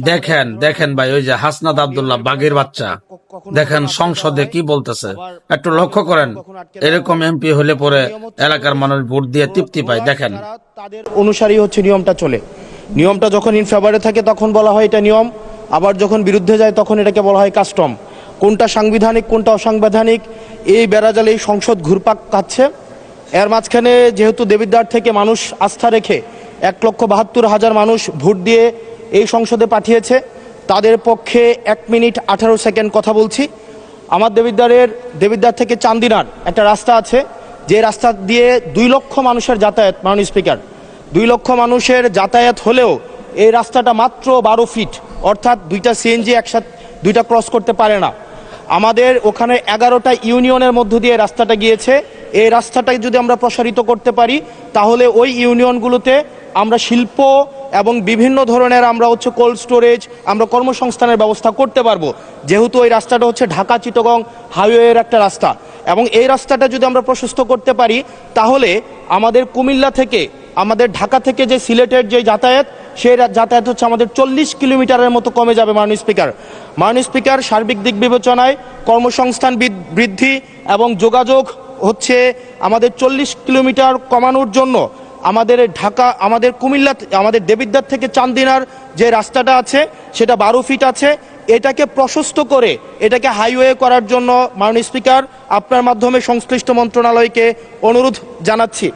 দেখেন দেখেন ভাই, ওই যে হাসনাত আব্দুল্লাহ বাগের বাচ্চা, দেখেন সংসদে কি বলতেছে, একটু লক্ষ্য করেন। এরকম এমপি হলে পরে এলাকার মানুষ ভোট দিয়ে তৃপ্তি পায়। দেখেন তাদের অনুসারী হচ্ছে নিয়মটা চলে। নিয়মটা যখন ইন ফেভারে থাকে তখন বলা হয় এটা নিয়ম, আবার যখন বিরুদ্ধে যায় তখন এটাকে বলা হয় কাস্টম। কোনটা সাংবিধানিক কোনটা অসাংবিধানিক এই বেড়াজালে এই সংসদ ঘুরপাক খাচ্ছে। এর মাঝখানে যেহেতু দেবিদ্বার থেকে মানুষ আস্থা রেখে 1,72,000 মানুষ ভোট দিয়ে এই সংসদে পাঠিয়েছে, তাদের পক্ষে 1 মিনিট 18 সেকেন্ড কথা বলছি। আমার দেবিদ্বার থেকে চান্দিনার একটা রাস্তা আছে, যে রাস্তা দিয়ে 2 লক্ষ মানুষের যাতায়াত। মাননীয় স্পিকার, 2 লক্ষ মানুষের যাতায়াত হলেও এই রাস্তাটা মাত্র 12 ফিট, অর্থাৎ 2টা সিএনজি একসাথে 2টা ক্রস করতে পারে না। আমাদের ওখানে 11টা ইউনিয়নের মধ্য দিয়ে রাস্তাটা গিয়েছে। এই রাস্তাটাই যদি আমরা প্রসারিত করতে পারি তাহলে ওই ইউনিয়নগুলোতে আমরা শিল্প এবং বিভিন্ন ধরনের আমরা হচ্ছে কোল্ড স্টোরেজ, আমরা কর্মসংস্থানের ব্যবস্থা করতে পারবো, যেহেতু ওই রাস্তাটা হচ্ছে ঢাকা চিটাগং হাইওয়ের একটা রাস্তা। এবং এই রাস্তাটা যদি আমরা প্রশস্ত করতে পারি তাহলে আমাদের কুমিল্লা থেকে, আমাদের ঢাকা থেকে যে সিলেটের যে যাতায়াত, সেই যাতায়াত হচ্ছে আমাদের 40 কিলোমিটারের মতো কমে যাবে। মাননীয় স্পিকার, সার্বিক দিক বিবেচনায় কর্মসংস্থান বৃদ্ধি এবং যোগাযোগ হচ্ছে আমাদের 40 কিলোমিটার কমানোর জন্য আমাদের ঢাকা, আমাদের কুমিল্লা, আমাদের দেবিদ্বার থেকে চান্দিনার যে রাস্তাটা আছে সেটা 12 ফিট আছে, এটাকে প্রশস্ত করে এটাকে হাইওয়ে করার জন্য মাননীয় স্পিকার আপনার মাধ্যমে সংশ্লিষ্ট মন্ত্রণালয়কে অনুরোধ জানাচ্ছি।